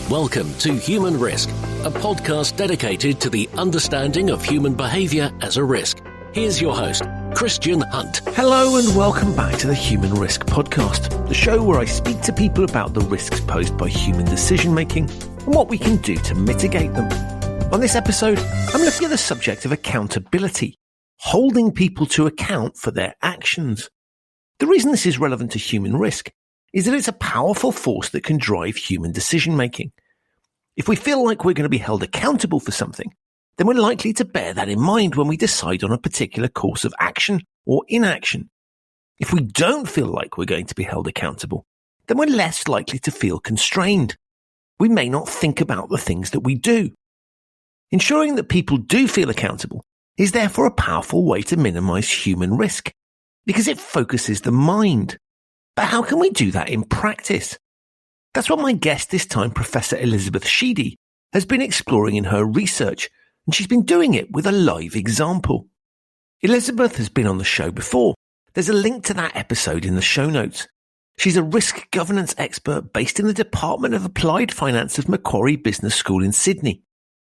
Welcome to Human Risk, a podcast dedicated to the understanding of human behaviour as a risk. Here's your host, Christian Hunt. Hello and welcome back to the Human Risk Podcast, the show where I speak to people about the risks posed by human decision making and what we can do to mitigate them. On this episode, I'm looking at the subject of accountability, holding people to account for their actions. The reason this is relevant to human risk is that it's a powerful force that can drive human decision making. If we feel like we're going to be held accountable for something, then we're likely to bear that in mind when we decide on a particular course of action or inaction. If we don't feel like we're going to be held accountable, then we're less likely to feel constrained. We may not think about the things that we do. Ensuring that people do feel accountable is therefore a powerful way to minimize human risk, because it focuses the mind. But how can we do that in practice? That's what my guest this time, Professor Elizabeth Sheedy, has been exploring in her research, and she's been doing it with a live example. Elizabeth has been on the show before. There's a link to that episode in the show notes. She's a risk governance expert based in the Department of Applied Finance of Macquarie Business School in Sydney.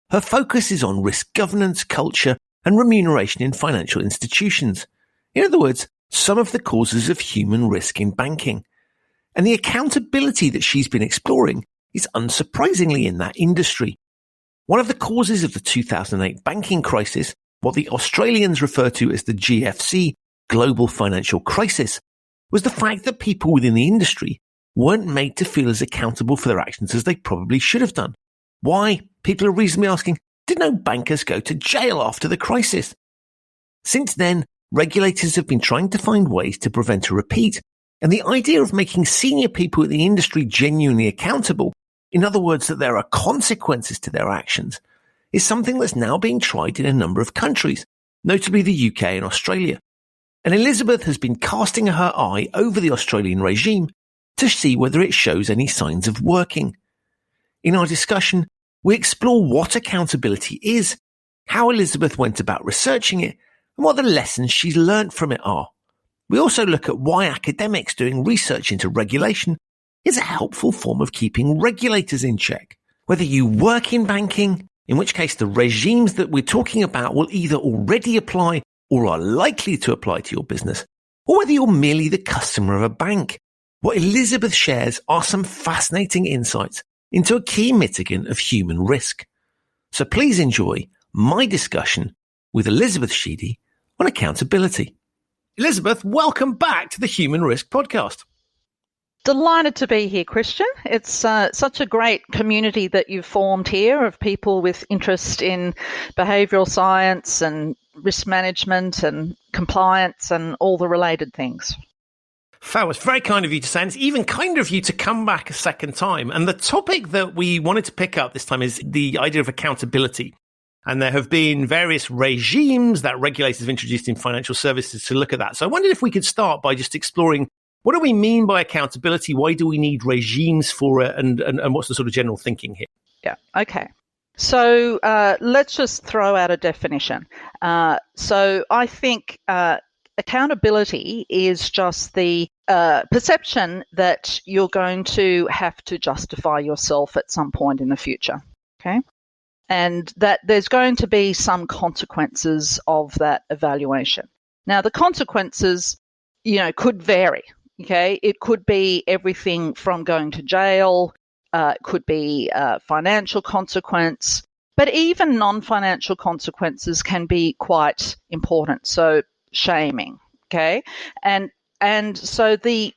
Her focus is on risk governance, culture, and remuneration in financial institutions. In other words, some of the causes of human risk in banking. And the accountability that she's been exploring is unsurprisingly in that industry. One of the causes of the 2008 banking crisis, what the Australians refer to as the GFC, global financial crisis, was the fact that people within the industry weren't made to feel as accountable for their actions as they probably should have done. Why? People are reasonably asking, did no bankers go to jail after the crisis? Since then, regulators have been trying to find ways to prevent a repeat, and the idea of making senior people in the industry genuinely accountable, in other words, that there are consequences to their actions, is something that's now being tried in a number of countries, notably the UK and Australia. And Elizabeth has been casting her eye over the Australian regime to see whether it shows any signs of working. In our discussion, we explore what accountability is, how Elizabeth went about researching it, and what the lessons she's learnt from it are. We also look at why academics doing research into regulation is a helpful form of keeping regulators in check. Whether you work in banking, in which case the regimes that we're talking about will either already apply or are likely to apply to your business, or whether you're merely the customer of a bank. What Elizabeth shares are some fascinating insights into a key mitigant of human risk. So please enjoy my discussion with Elizabeth Sheedy on accountability. Elizabeth, welcome back to the Human Risk Podcast. Delighted to be here, Christian. It's such a great community that you've formed here of people with interest in behavioural science and risk management and compliance and all the related things. Fabulous. Very kind of you to say, and it's even kinder of you to come back a second time. And the topic that we wanted to pick up this time is the idea of accountability. And there have been various regimes that regulators have introduced in financial services to look at that. So I wondered if we could start by just exploring what do we mean by accountability? Why do we need regimes for it? And what's the sort of general thinking here? Yeah, okay. So let's just throw out a definition. So I think accountability is just the perception that you're going to have to justify yourself at some point in the future, okay? And that there's going to be some consequences of that evaluation. Now, the consequences, could vary, okay? It could be everything from going to jail, it could be financial consequence, but even non-financial consequences can be quite important. So shaming, okay? And so the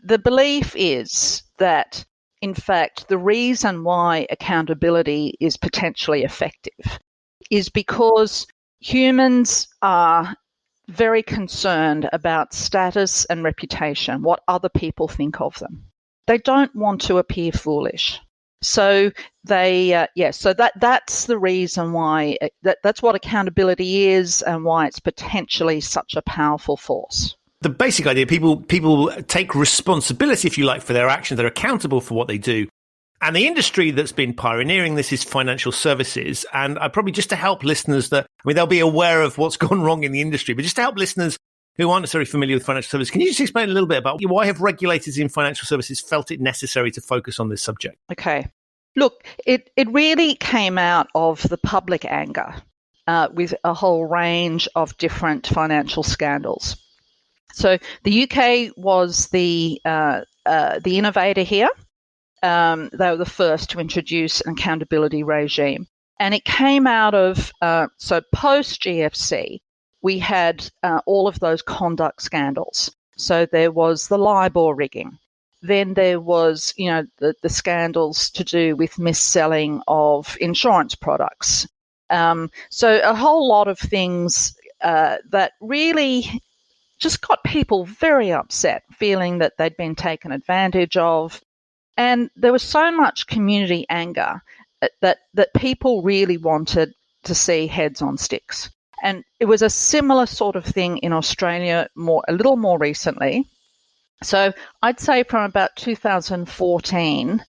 belief is that, in fact, the reason why accountability is potentially effective is because humans are very concerned about status and reputation, what other people think of them. They don't want to appear foolish. So that's the reason why that's what accountability is and why it's potentially such a powerful force. The basic idea, people take responsibility, if you like, for their actions. They're accountable for what they do. And the industry that's been pioneering this is financial services. And probably just to help listeners they'll be aware of what's gone wrong in the industry, but just to help listeners who aren't necessarily familiar with financial services, can you just explain a little bit about why have regulators in financial services felt it necessary to focus on this subject? Okay. Look, it really came out of the public anger with a whole range of different financial scandals. So the UK was the innovator here. They were the first to introduce an accountability regime. And it came out of, so post-GFC, we had all of those conduct scandals. So there was the LIBOR rigging. Then there was, the scandals to do with mis-selling of insurance products. So a whole lot of things that really just got people very upset, feeling that they'd been taken advantage of. And there was so much community anger that people really wanted to see heads on sticks. And it was a similar sort of thing in Australia a little more recently. So I'd say from about 2014,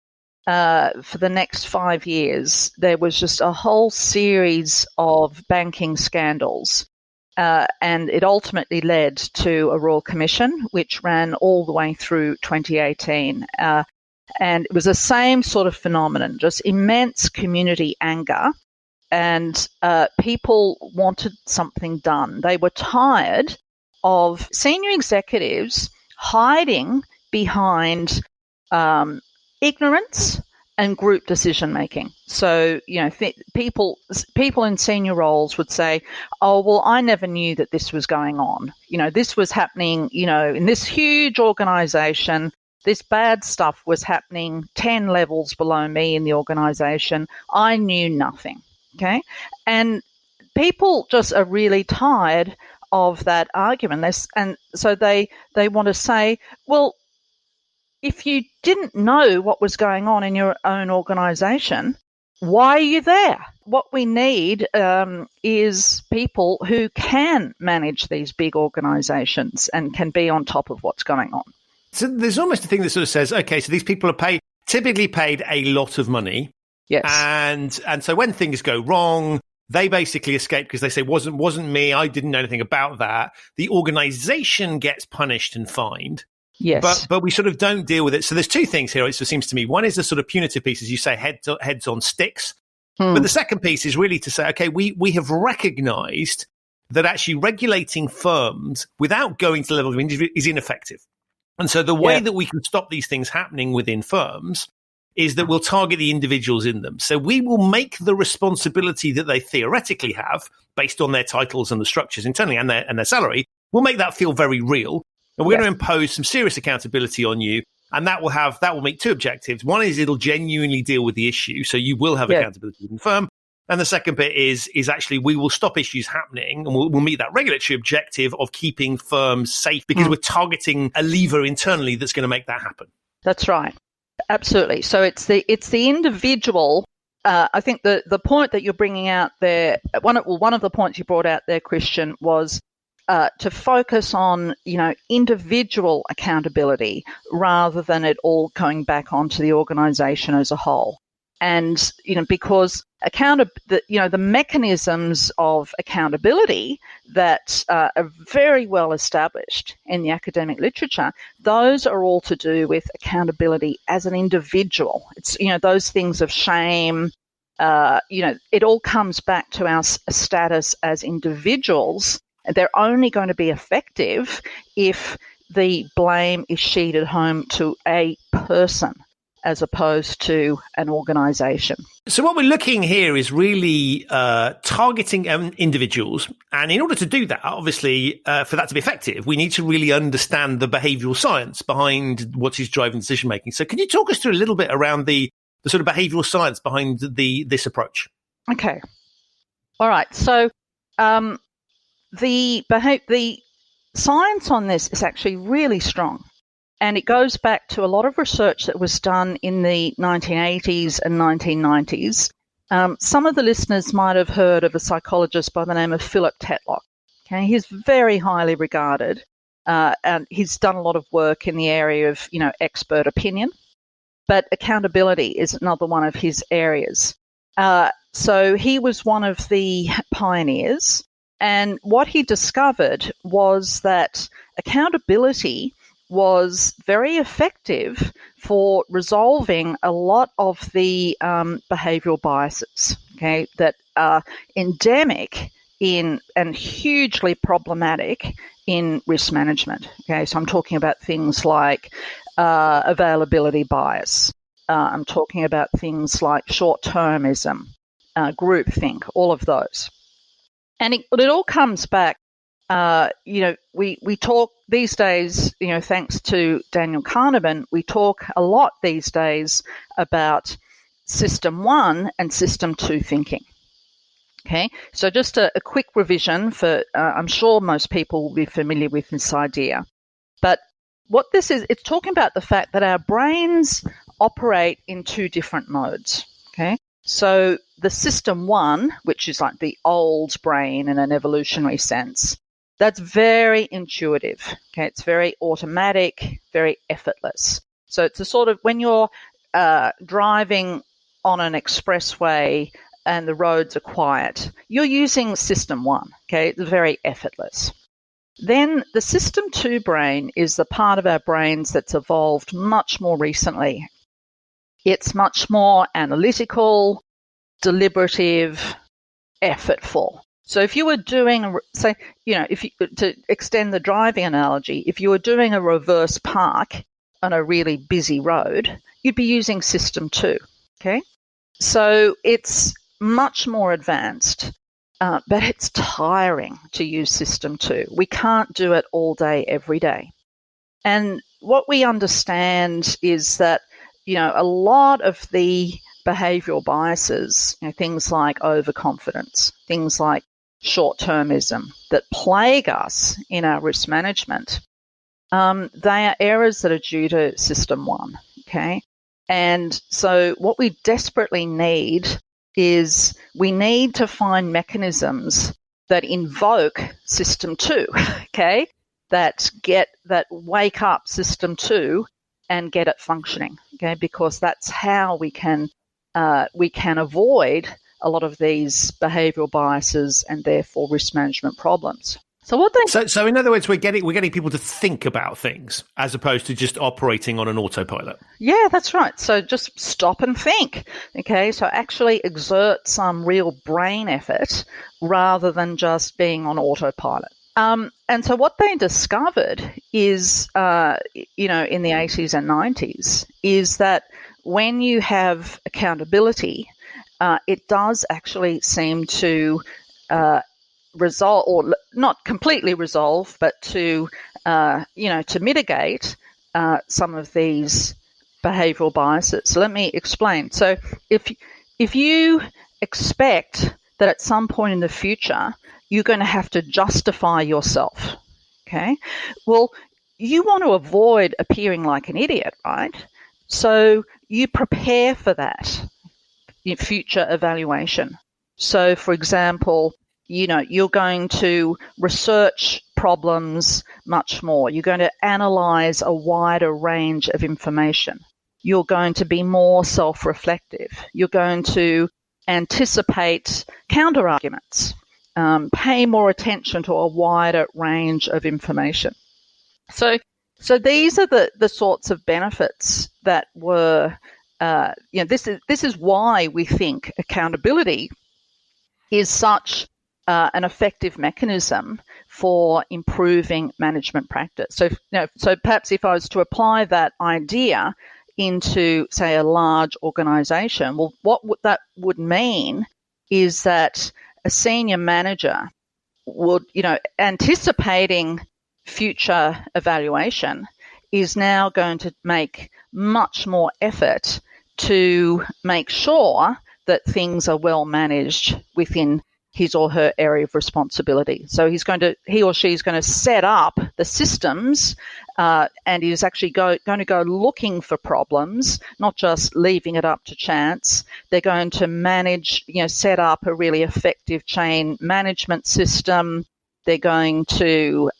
for the next 5 years, there was just a whole series of banking scandals. And it ultimately led to a Royal Commission, which ran all the way through 2018. And it was the same sort of phenomenon, just immense community anger. And people wanted something done. They were tired of senior executives hiding behind ignorance and group decision making. So, people in senior roles would say, "Oh, well, I never knew that this was going on. This was happening, in this huge organization. This bad stuff was happening 10 levels below me in the organization. I knew nothing." Okay. And people just are really tired of that argument. And so they want to say, well, if you didn't know what was going on in your own organization, why are you there? What we need is people who can manage these big organizations and can be on top of what's going on. So there's almost a thing that sort of says, okay, so these people are typically paid a lot of money. Yes. And so when things go wrong, they basically escape because they say, wasn't me, I didn't know anything about that. The organization gets punished and fined. Yes. But we sort of don't deal with it. So there's two things here, it seems to me. One is the sort of punitive piece, as you say, heads on sticks. But the second piece is really to say, okay, we have recognized that actually regulating firms without going to the level of individual is ineffective. And so the way that we can stop these things happening within firms is that we'll target the individuals in them. So we will make the responsibility that they theoretically have based on their titles and the structures internally and their salary, we'll make that feel very real. And we're going to impose some serious accountability on you. And that will meet two objectives. One is it'll genuinely deal with the issue. So you will have accountability within the firm. And the second bit is actually we will stop issues happening and we'll meet that regulatory objective of keeping firms safe because we're targeting a lever internally that's going to make that happen. That's right. Absolutely. So it's the individual. I think the point that you're bringing out there, one of the points you brought out there, Christian, was to focus on individual accountability rather than it all going back onto the organisation as a whole. And because the mechanisms of accountability that are very well established in the academic literature, those are all to do with accountability as an individual. It's those things of shame. It all comes back to our status as individuals. They're only going to be effective if the blame is sheeted home to a person as opposed to an organisation. So what we're looking here is really targeting individuals. And in order to do that, obviously, for that to be effective, we need to really understand the behavioural science behind what is driving decision-making. So can you talk us through a little bit around the sort of behavioural science behind this approach? Okay. All right. So the science on this is actually really strong. And it goes back to a lot of research that was done in the 1980s and 1990s. Some of the listeners might have heard of a psychologist by the name of Philip Tetlock. Okay, he's very highly regarded, and he's done a lot of work in the area of, expert opinion. But accountability is another one of his areas. So he was one of the pioneers, and what he discovered was that accountability was very effective for resolving a lot of the behavioural biases, okay, that are endemic in and hugely problematic in risk management. Okay, so I'm talking about things like availability bias. I'm talking about things like short-termism, groupthink, all of those. And it all comes back, we talk these days, thanks to Daniel Kahneman, we talk a lot these days about System 1 and System 2 thinking. Okay, so just a quick revision for, I'm sure most people will be familiar with this idea. But what this is, it's talking about the fact that our brains operate in two different modes. Okay, so the System 1, which is like the old brain in an evolutionary sense, that's very intuitive. Okay, it's very automatic, very effortless. So it's a sort of, when you're driving on an expressway and the roads are quiet, you're using System 1. Okay, it's very effortless. Then the System 2 brain is the part of our brains that's evolved much more recently. It's much more analytical, deliberative, effortful. So if you were doing, say, to extend the driving analogy, if you were doing a reverse park on a really busy road, you'd be using System 2, okay? So it's much more advanced, but it's tiring to use System 2. We can't do it all day, every day. And what we understand is that, a lot of the behavioural biases, things like overconfidence, things like short-termism that plague us in our risk management, they are errors that are due to System 1, okay? And so what we desperately need is we need to find mechanisms that invoke System 2, okay, that wake up System 2 and get it functioning, okay, because that's how we can avoid a lot of these behavioural biases and therefore risk management problems. So in other words, we're getting people to think about things as opposed to just operating on an autopilot. Yeah, that's right. So just stop and think. Okay, so actually exert some real brain effort rather than just being on autopilot. And so what they discovered is, in the 80s and 90s, is that when you have accountability, it does actually seem to resolve, or not completely resolve, but to mitigate some of these behavioural biases. So let me explain. So if you expect that at some point in the future you're going to have to justify yourself, okay? Well, you want to avoid appearing like an idiot, right? So you prepare for that in future evaluation. So, for example, you're going to research problems much more. You're going to analyze a wider range of information. You're going to be more self-reflective. You're going to anticipate counter-arguments, pay more attention to a wider range of information. So these are the sorts of benefits that were, this is why we think accountability is such an effective mechanism for improving management practice. So perhaps if I was to apply that idea into, say, a large organization, well, what that would mean is that a senior manager would, anticipating future evaluation, is now going to make much more effort to make sure that things are well managed within his or her area of responsibility. So he or she is going to set up the systems, and is actually going to go looking for problems, not just leaving it up to chance. They're going to manage, set up a really effective chain management system. They're going to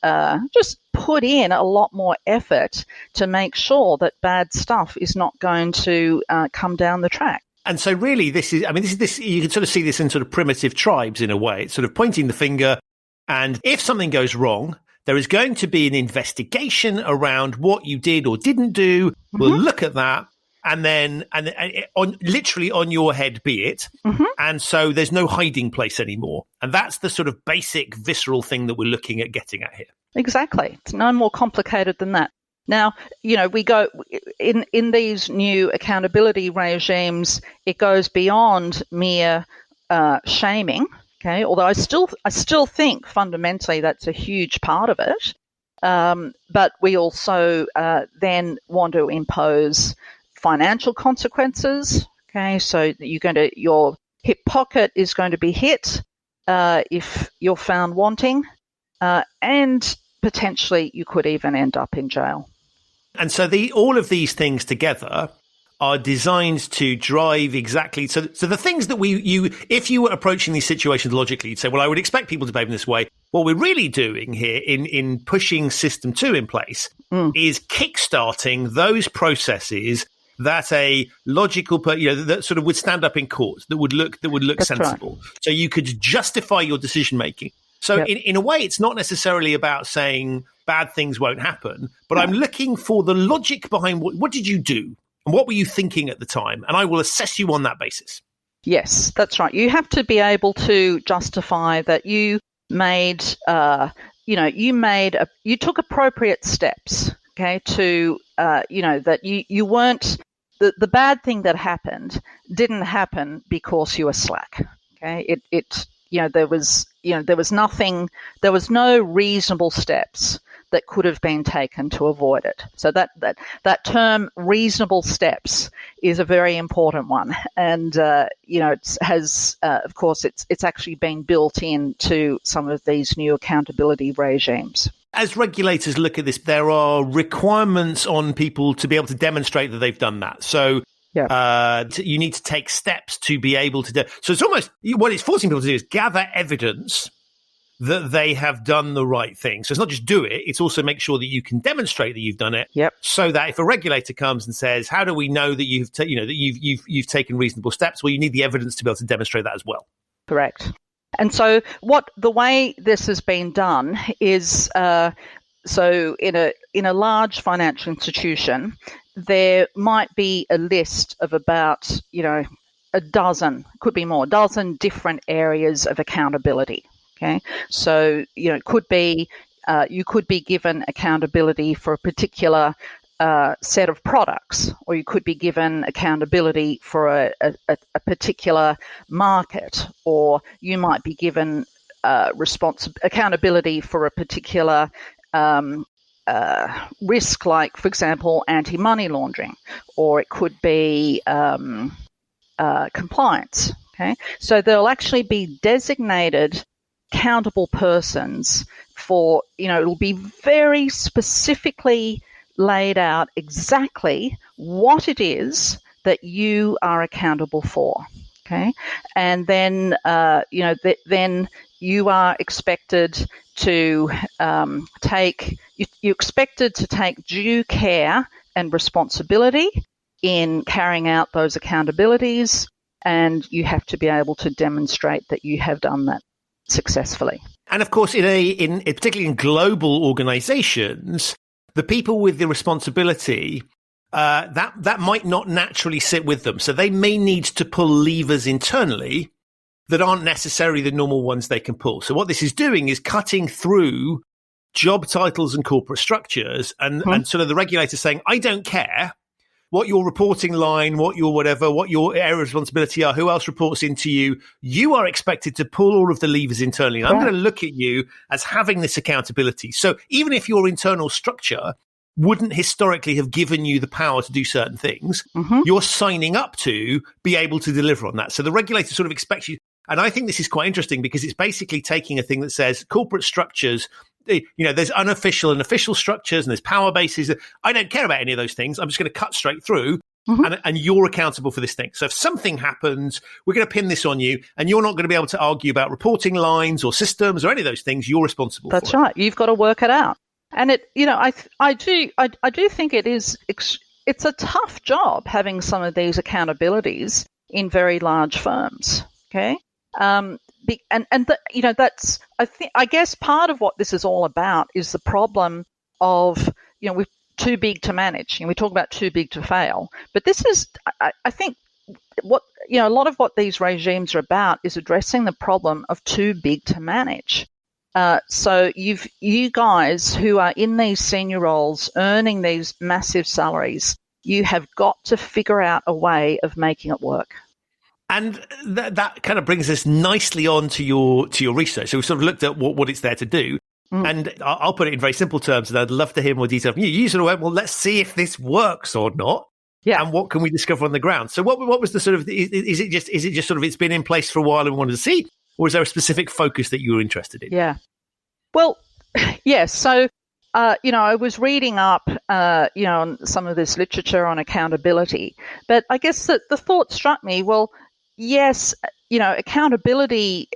just put in a lot more effort to make sure that bad stuff is not going to come down the track. And so really this is you can sort of see this in sort of primitive tribes in a way. It's sort of pointing the finger, and if something goes wrong, There is going to be an investigation around what you did or didn't do. We'll look at that. And then, literally on your head be it. And so there's no hiding place anymore. And that's the sort of basic visceral thing that we're looking at getting at here. Exactly. It's no more complicated than that. Now, we go in these new accountability regimes, it goes beyond mere shaming. Okay, although I still think fundamentally that's a huge part of it. But we also then want to impose financial consequences. Okay, so your hip pocket is going to be hit if you're found wanting, and potentially you could even end up in jail. And so all of these things together are designed to drive exactly. So the things that if you were approaching these situations logically, you'd say, well, I would expect people to behave in this way. What we're really doing here in pushing System 2 in place is kickstarting those processes that a logical, that sort of would stand up in court, that would look That's sensible. Right. So you could justify your decision making. So in a way, it's not necessarily about saying bad things won't happen, but I'm looking for the logic behind what did you do and what were you thinking at the time, and I will assess you on that basis. Yes, that's right. You have to be able to justify that you made, you took appropriate steps. Okay, to that you weren't. The bad thing that happened didn't happen because you were slack. Okay, there was no reasonable steps that could have been taken to avoid it. So that term reasonable steps is a very important one, and it has of course it's actually been built into some of these new accountability regimes. As regulators look at this, there are requirements on people to be able to demonstrate that they've done that. So you need to take steps to be able to do. So it's almost what it's forcing people to do is gather evidence that they have done the right thing. So it's not just do it; it's also make sure that you can demonstrate that you've done it. Yep. So that if a regulator comes and says, "How do we know that you've taken reasonable steps?" Well, you need the evidence to be able to demonstrate that as well. Correct. And so the way this has been done is so in a large financial institution, there might be a list of about a dozen, could be more, dozen different areas of accountability. Okay, so it could be you could be given accountability for a particular set of products, or you could be given accountability for a particular market, or you might be given accountability for a particular risk, like, for example, anti-money laundering, or it could be compliance. Okay, so there'll actually be designated accountable persons for, it'll be very specifically laid out exactly what it is that you are accountable for. Okay, and then then you are expected to you're expected to take due care and responsibility in carrying out those accountabilities, and you have to be able to demonstrate that you have done that successfully. And of course, particularly in global organizations, the people with the responsibility, that might not naturally sit with them. So they may need to pull levers internally that aren't necessarily the normal ones they can pull. So what this is doing is cutting through job titles and corporate structures and sort of the regulator saying, I don't care what your reporting line, what your area of responsibility are, who else reports into you. You are expected to pull all of the levers internally. And I'm going to look at you as having this accountability. So even if your internal structure wouldn't historically have given you the power to do certain things, you're signing up to be able to deliver on that. So the regulator sort of expects you. And I think this is quite interesting because it's basically taking a thing that says corporate structures, there's unofficial and official structures and there's power bases. I don't care about any of those things. I'm just going to cut straight through and you're accountable for this thing. So if something happens, we're going to pin this on you and you're not going to be able to argue about reporting lines or systems or any of those things. You're responsible for it. That's right. You've got to work it out. And I do think it's a tough job having some of these accountabilities in very large firms. Okay. that's I guess part of what this is all about is the problem of we're too big to manage. We talk about too big to fail, but this is I think what a lot of what these regimes are about is addressing the problem of too big to manage. So you guys who are in these senior roles earning these massive salaries, you have got to figure out a way of making it work. And that kind of brings us nicely on to your research. So we've sort of looked at what it's there to do. And I'll put it in very simple terms, and I'd love to hear more detail from you. You sort of went, well, let's see if this works or not. Yeah. And what can we discover on the ground? So what was the sort of, is it just sort of it's been in place for a while and we wanted to see, or is there a specific focus that you were interested in? Yeah. Well, yes. So, I was reading up, on some of this literature on accountability, but I guess that the thought struck me, well, yes, accountability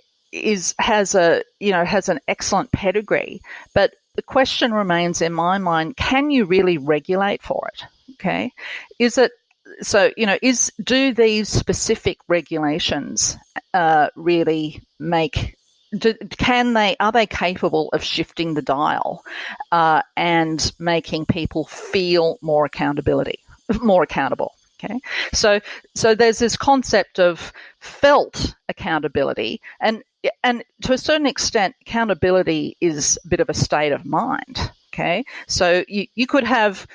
has an excellent pedigree, but the question remains in my mind, can you really regulate for it? Okay. Do these specific regulations really are they capable of shifting the dial and making people feel more accountable? Okay, so there's this concept of felt accountability, and to a certain extent, accountability is a bit of a state of mind. Okay, so you could have,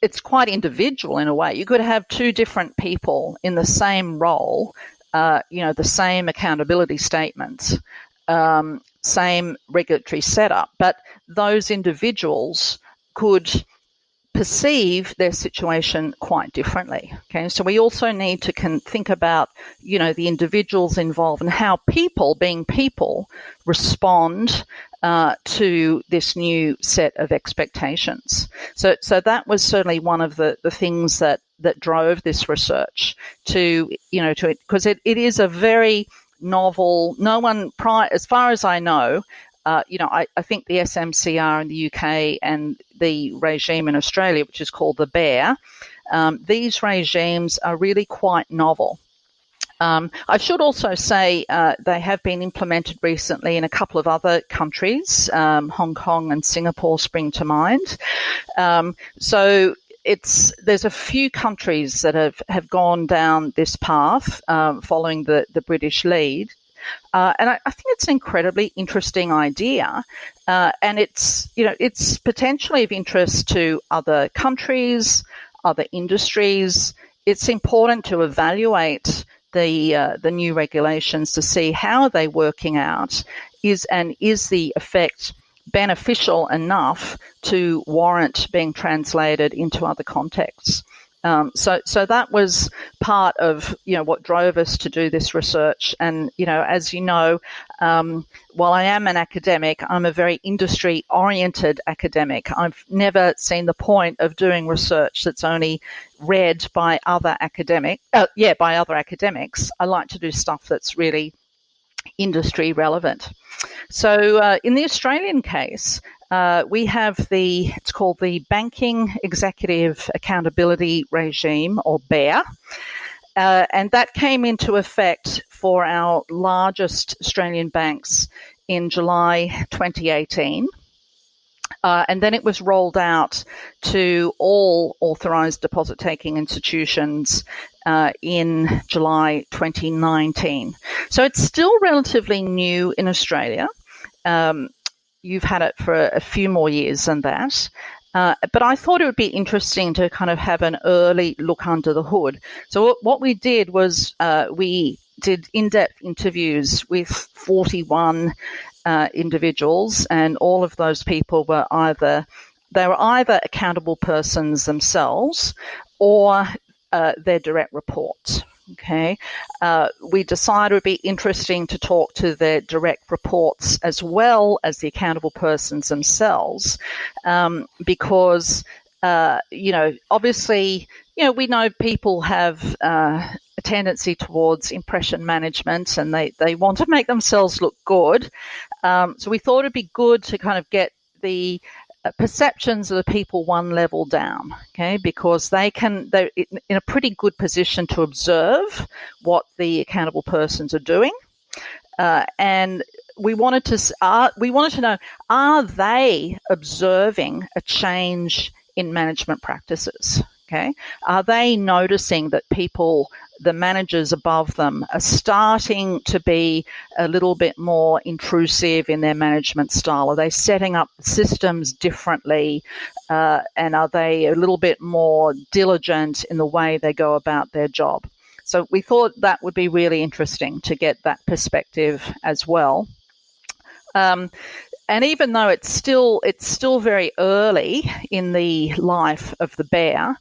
it's quite individual in a way. You could have two different people in the same role, the same accountability statements, same regulatory setup, but those individuals could perceive their situation quite differently. Okay, so we also need to think about, the individuals involved and how being people, respond to this new set of expectations. So that was certainly one of the things that drove this research because it is a very novel. No one as far as I know. I think the SMCR in the UK and the regime in Australia, which is called the behaviour, these regimes are really quite novel. I should also say they have been implemented recently in a couple of other countries. Hong Kong and Singapore spring to mind. So there's a few countries that have gone down this path following the British lead. And I think it's an incredibly interesting idea, and it's potentially of interest to other countries, other industries. It's important to evaluate the new regulations to see how they're working out. Is the effect beneficial enough to warrant being translated into other contexts? So that was part of what drove us to do this research. And as you know, while I am an academic, I'm a very industry-oriented academic. I've never seen the point of doing research that's only read by other academics. I like to do stuff that's really industry relevant. So in the Australian case, we have it's called the Banking Executive Accountability Regime, or BEAR, and that came into effect for our largest Australian banks in July 2018. And then it was rolled out to all authorised deposit-taking institutions in July 2019. So it's still relatively new in Australia. You've had it for a few more years than that. But I thought it would be interesting to kind of have an early look under the hood. So what we did was we did in-depth interviews with 41 individuals, and all of those people were either accountable persons themselves or their direct reports. Okay, we decided it would be interesting to talk to their direct reports as well as the accountable persons themselves, because obviously, we know people have a tendency towards impression management, and they want to make themselves look good. So we thought it'd be good to kind of get the perceptions of the people one level down, okay, because they're in a pretty good position to observe what the accountable persons are doing. and we wanted to know, are they observing a change in management practices? Okay, are they noticing that the managers above them, are starting to be a little bit more intrusive in their management style? Are they setting up systems differently, and are they a little bit more diligent in the way they go about their job? So we thought that would be really interesting to get that perspective as well. And even though it's still very early in the life of the bear,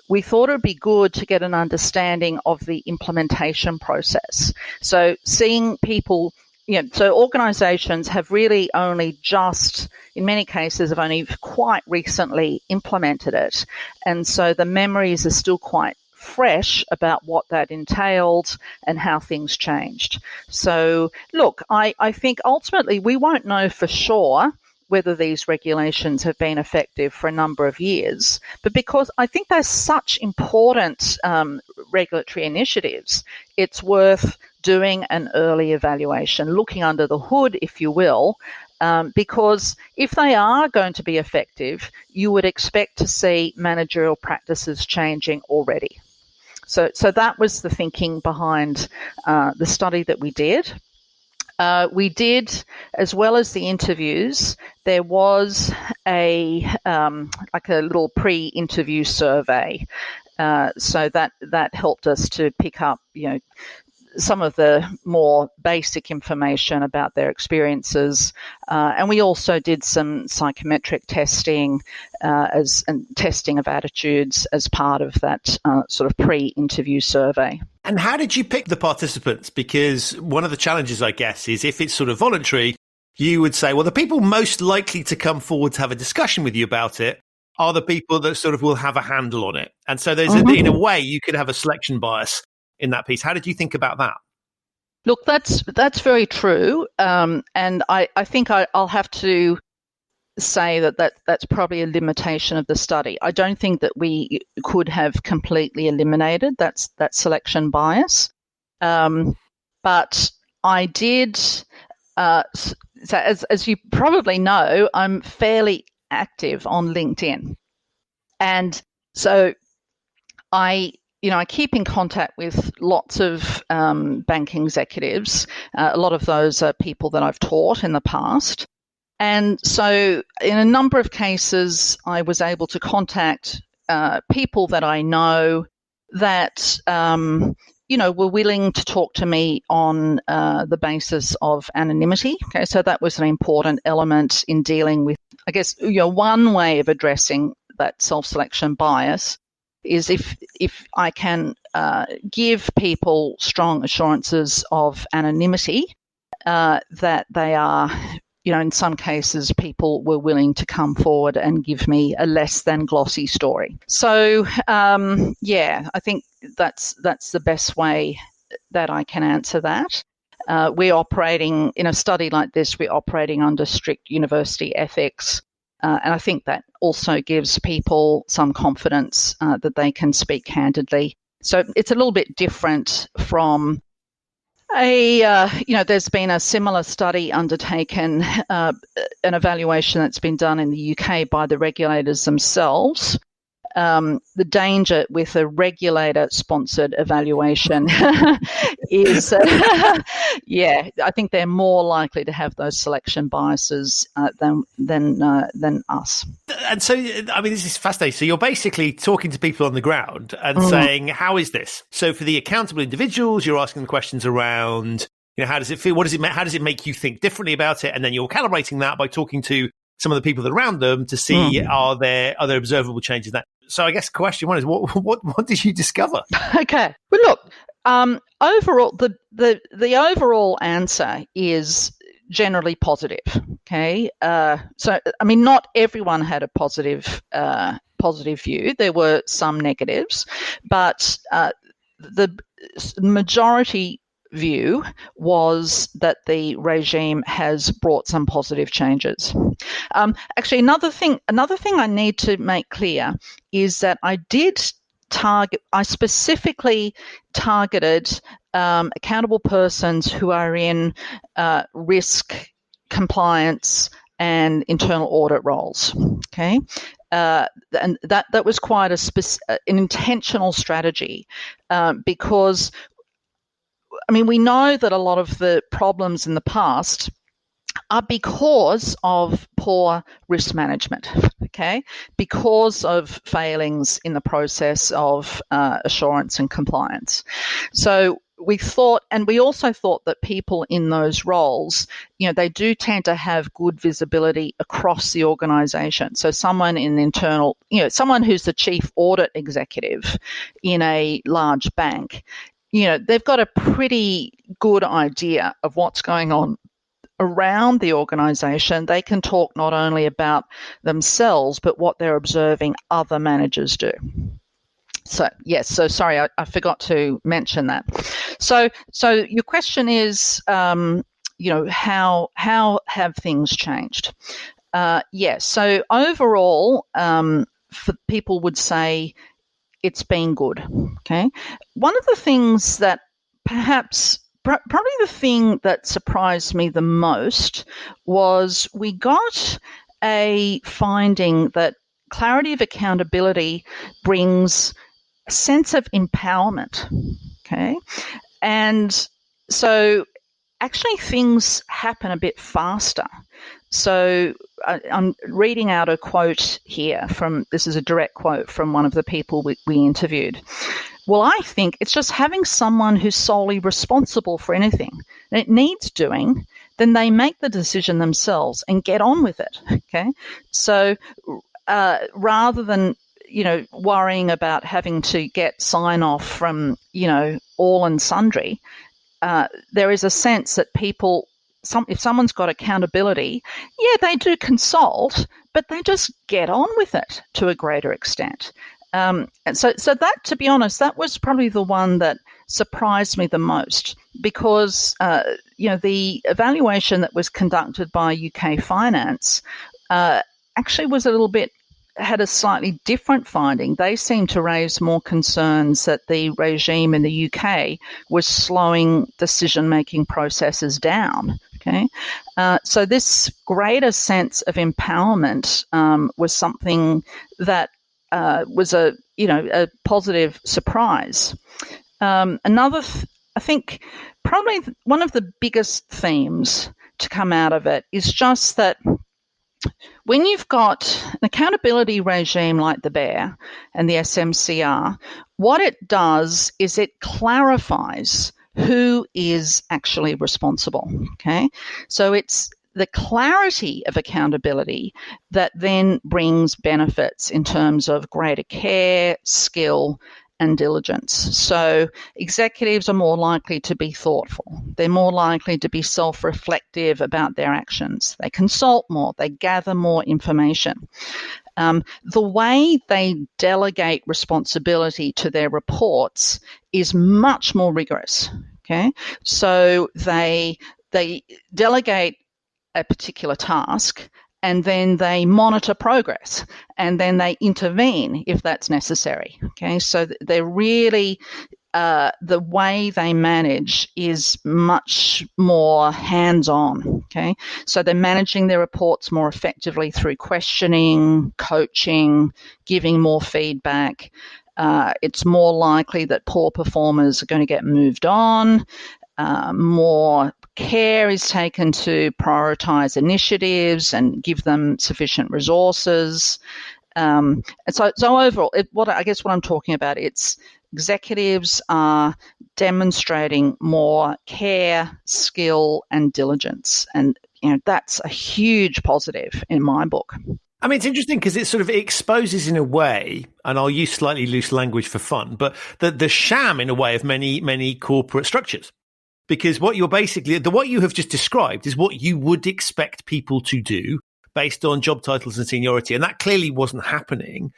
we thought it would be good to get an understanding of the implementation process. So seeing people, so organisations have really only just, in many cases, have only quite recently implemented it. And so the memories are still quite fresh about what that entailed and how things changed. So, look, I think ultimately we won't know for sure whether these regulations have been effective for a number of years, but because I think they're such important regulatory initiatives, it's worth doing an early evaluation, looking under the hood, if you will, because if they are going to be effective, you would expect to see managerial practices changing already. So that was the thinking behind the study that we did. We did, as well as the interviews, there was a little pre-interview survey. So that helped us to pick up, some of the more basic information about their experiences. And we also did some psychometric testing and testing of attitudes as part of that sort of pre-interview survey. And how did you pick the participants? Because one of the challenges, I guess, is if it's sort of voluntary, you would say, well, the people most likely to come forward to have a discussion with you about it are the people that sort of will have a handle on it. And so there's in a way, you could have a selection bias in that piece. How did you think about that? Look, that's very true. And I think I'll have to say that's probably a limitation of the study. I don't think that we could have completely eliminated that selection bias. But I did, so as you probably know, I'm fairly active on LinkedIn. And so I keep in contact with lots of bank executives. A lot of those are people that I've taught in the past. And so in a number of cases, I was able to contact people that I know that, were willing to talk to me on the basis of anonymity. Okay, so that was an important element in dealing with, I guess, one way of addressing that self-selection bias is if I can give people strong assurances of anonymity, that they are, in some cases, people were willing to come forward and give me a less than glossy story. So, I think that's the best way that I can answer that. We're operating, in a study like this, we're operating under strict university ethics. And I think that also gives people some confidence that they can speak candidly. So it's a little bit different from there's been a similar study undertaken, an evaluation that's been done in the UK by the regulators themselves. The danger with a regulator-sponsored evaluation is, I think they're more likely to have those selection biases than us. And so, I mean, this is fascinating. So you're basically talking to people on the ground and saying, how is this? So for the accountable individuals, you're asking the questions around, how does it feel? What does it make? How does it make you think differently about it? And then you're calibrating that by talking to some of the people that are around them to see are there observable changes in that. So I guess question one is what did you discover? Okay. Well, look, overall, the overall answer is generally positive. Okay. So I mean, not everyone had a positive view. There were some negatives, but the majority view was that the regime has brought some positive changes. Actually, another thing I need to make clear is that I specifically targeted accountable persons who are in risk, compliance, and internal audit roles. Okay, and that was quite an intentional strategy, because we know that a lot of the problems in the past are because of poor risk management, okay, because of failings in the process of assurance and compliance. So we thought, and we also thought that people in those roles, they do tend to have good visibility across the organisation. So someone in internal, someone who's the chief audit executive in a large bank, they've got a pretty good idea of what's going on around the organisation. They can talk not only about themselves, but what they're observing other managers do. So, yes, so sorry, I forgot to mention that. So your question is, how have things changed? Yes, so overall, people would say it's been good, okay? One of the things that probably the thing that surprised me the most was we got a finding that clarity of accountability brings a sense of empowerment, okay? And so actually things happen a bit faster. So I'm reading out a quote here this is a direct quote from one of the people we interviewed. Well, I think it's just having someone who's solely responsible for anything and it needs doing, then they make the decision themselves and get on with it, okay? So rather than, worrying about having to get sign-off from, all and sundry, there is a sense that people, if someone's got accountability, they do consult, but they just get on with it to a greater extent. And so that, to be honest, that was probably the one that surprised me the most, because the evaluation that was conducted by UK Finance actually was had a slightly different finding. They seemed to raise more concerns that the regime in the UK was slowing decision-making processes down. Okay, so this greater sense of empowerment was something that was a positive surprise. I think probably one of the biggest themes to come out of it is just that when you've got an accountability regime like the BEAR and the SMCR, what it does is it clarifies who is actually responsible, okay? So it's the clarity of accountability that then brings benefits in terms of greater care, skill, and diligence. So executives are more likely to be thoughtful. They're more likely to be self-reflective about their actions. They consult more. They gather more information. The way they delegate responsibility to their reports is much more rigorous. Okay, so they delegate a particular task, and then they monitor progress, and then they intervene if that's necessary. Okay, so they're really the way they manage is much more hands-on. Okay, so they're managing their reports more effectively through questioning, coaching, giving more feedback. It's more likely that poor performers are going to get moved on. More care is taken to prioritise initiatives and give them sufficient resources. And so overall, what I'm talking about, it's executives are demonstrating more care, skill, and diligence, and that's a huge positive in my book. I mean, it's interesting because it sort of exposes in a way, and I'll use slightly loose language for fun, but the sham in a way of many corporate structures. Because what you have just described is what you would expect people to do based on job titles and seniority, and that clearly wasn't happening.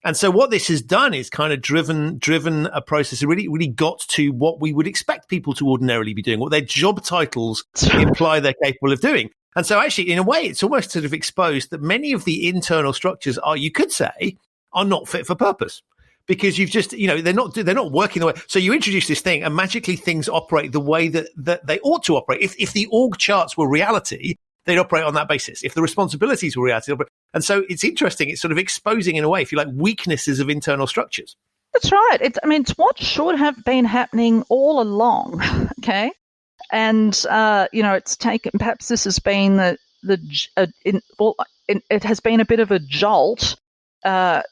And so what this has done is kind of driven a process that really got to what we would expect people to ordinarily be doing, what their job titles imply they're capable of doing. And so actually, in a way, it's almost sort of exposed that many of the internal structures you could say, are not fit for purpose. because you've just, they're not working the way. So you introduce this thing and magically things operate the way that they ought to operate. If the org charts were reality, they'd operate on that basis. If the responsibilities were reality, and so it's interesting. It's sort of exposing, in a way, if you like, weaknesses of internal structures. That's right. It's what should have been happening all along. Okay, and it's taken. Perhaps this has been it has been a bit of a jolt. To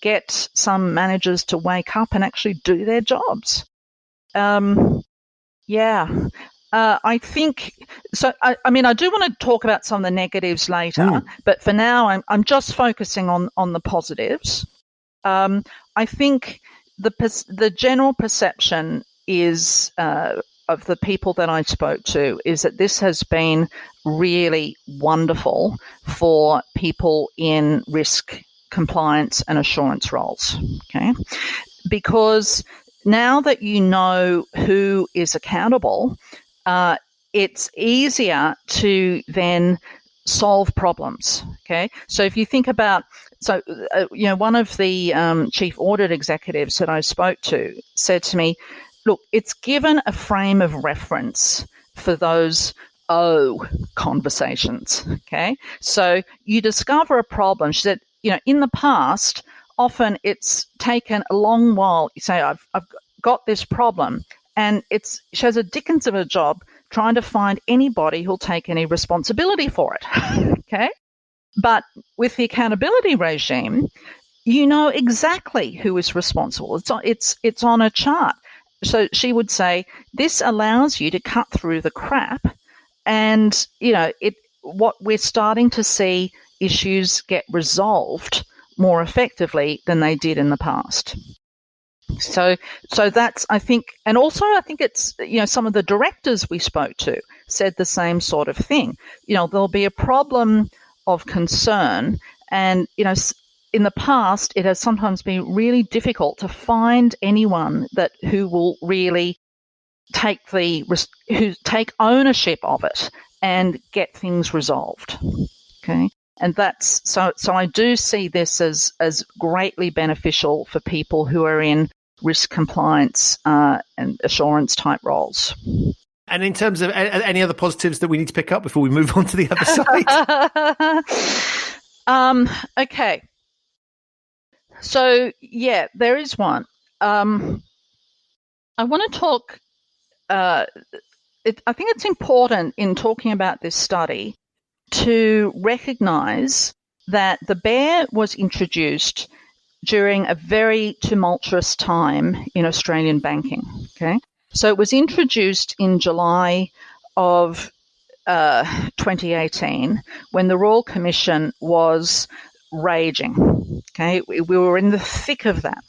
get some managers to wake up and actually do their jobs. I think so. I do want to talk about some of the negatives later, but for now, I'm just focusing on the positives. I think the general perception is of the people that I spoke to is that this has been really wonderful for people in risk compliance and assurance roles. Okay, because now that you know who is accountable, it's easier to then solve problems. Okay, so if you think about, one of the chief audit executives that I spoke to said to me, look, it's given a frame of reference for those conversations. Okay, so you discover a problem. She said, in the past, often it's taken a long while. You say, I've got this problem, and she has a dickens of a job trying to find anybody who'll take any responsibility for it. Okay, but with the accountability regime, you know exactly who is responsible. It's on a chart. So she would say, this allows you to cut through the crap, and what we're starting to see issues get resolved more effectively than they did in the past. So that's, I think, and also I think it's, some of the directors we spoke to said the same sort of thing. There'll be a problem of concern, and, in the past, it has sometimes been really difficult to find anyone who will really take ownership of it and get things resolved. Okay, and that's so I do see this as greatly beneficial for people who are in risk compliance and assurance type roles. And in terms of any other positives that we need to pick up before we move on to the other side? Okay. So, there is one. I want to talk, I think it's important in talking about this study to recognise that the bear was introduced during a very tumultuous time in Australian banking. Okay, so it was introduced in July of 2018 when the Royal Commission was raging. Okay, we were in the thick of that.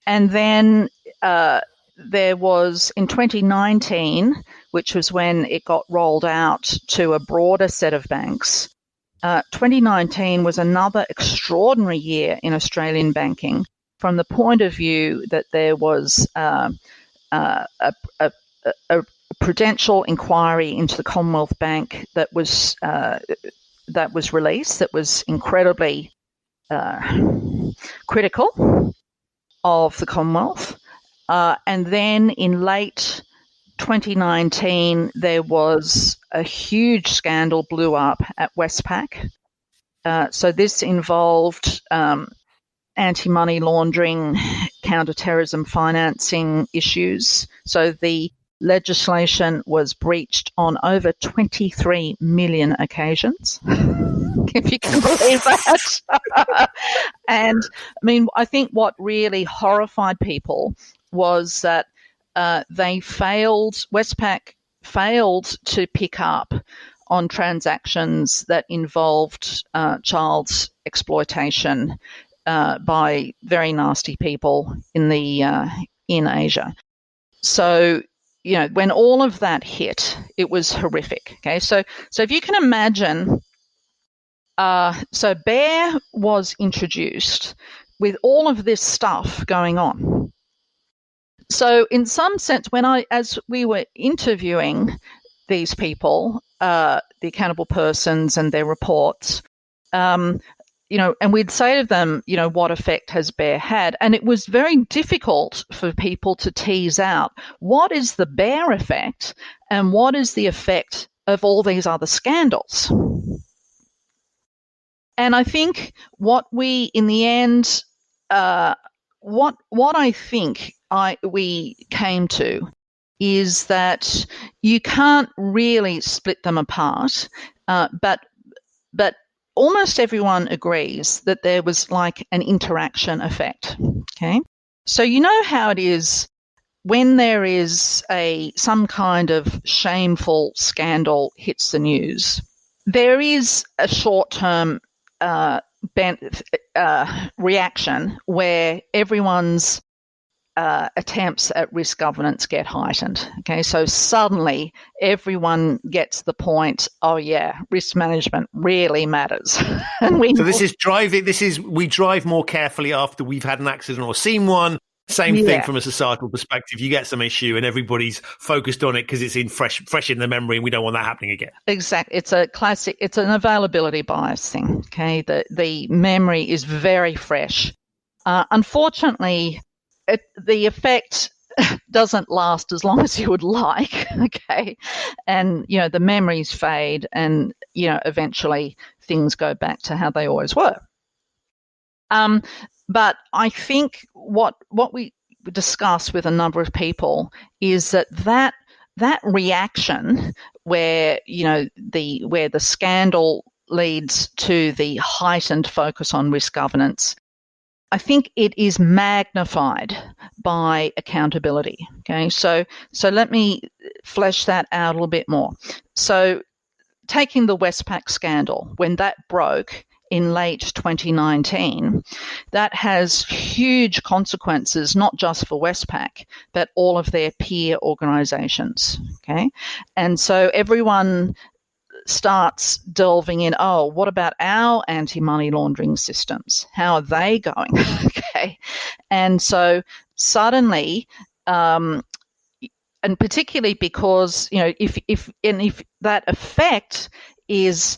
And then there was, in 2019, which was when it got rolled out to a broader set of banks, 2019 was another extraordinary year in Australian banking from the point of view that there was a prudential inquiry into the Commonwealth Bank that was released, that was incredibly critical of the Commonwealth. And then in late 2019, there was a huge scandal blew up at Westpac. So this involved anti-money laundering, counter-terrorism financing issues. So the legislation was breached on over 23 million occasions, if you can believe that. And I think what really horrified people was that Westpac failed to pick up on transactions that involved child exploitation by very nasty people in Asia. So, when all of that hit, it was horrific. Okay, so if you can imagine, so Bear was introduced with all of this stuff going on. So in some sense, as we were interviewing these people, the accountable persons and their reports, and we'd say to them, what effect has bear had? And it was very difficult for people to tease out what is the bear effect and what is the effect of all these other scandals. And I think what we, in the end, what I think we came to is that you can't really split them apart, but almost everyone agrees that there was like an interaction effect. Okay, so you know how it is when there is some kind of shameful scandal hits the news. There is a short-term reaction where everyone's attempts at risk governance get heightened. Okay, so suddenly everyone gets the point, oh yeah, risk management really matters. And we drive more carefully after we've had an accident or seen one. Same thing from a societal perspective. You get some issue and everybody's focused on it because it's in fresh in the memory, and we don't want that happening again. Exactly. It's an availability bias thing. Okay, the memory is very fresh. Unfortunately, the effect doesn't last as long as you would like. Okay, and the memories fade, and eventually things go back to how they always were. But I think what we discuss with a number of people is that reaction where where the scandal leads to the heightened focus on risk governance, I think it is magnified by accountability. Okay, so let me flesh that out a little bit more. So taking the Westpac scandal, when that broke in late 2019, that has huge consequences, not just for Westpac, but all of their peer organisations. Okay, and so everyone starts delving in, what about our anti-money laundering systems? How are they going? Okay, and so suddenly, and particularly because if that effect is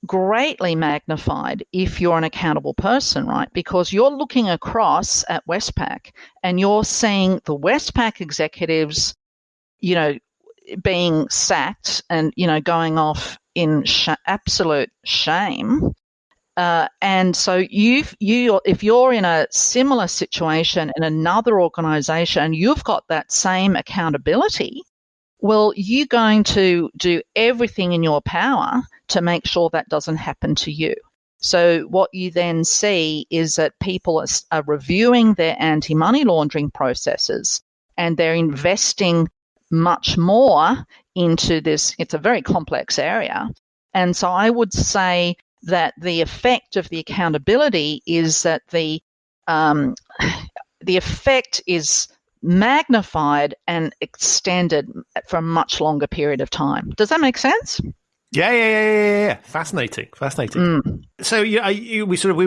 greatly magnified if you're an accountable person, right? Because you're looking across at Westpac and you're seeing the Westpac executives, being sacked and, going off in absolute shame. And so if you're in a similar situation in another organisation, you've got that same accountability. Well, you're going to do everything in your power to make sure that doesn't happen to you. So what you then see is that people are reviewing their anti-money laundering processes, and they're investing much more into this. It's a very complex area. And so I would say that the effect of the accountability is that the effect is magnified and extended for a much longer period of time. Does that make sense? Yeah. Fascinating. So we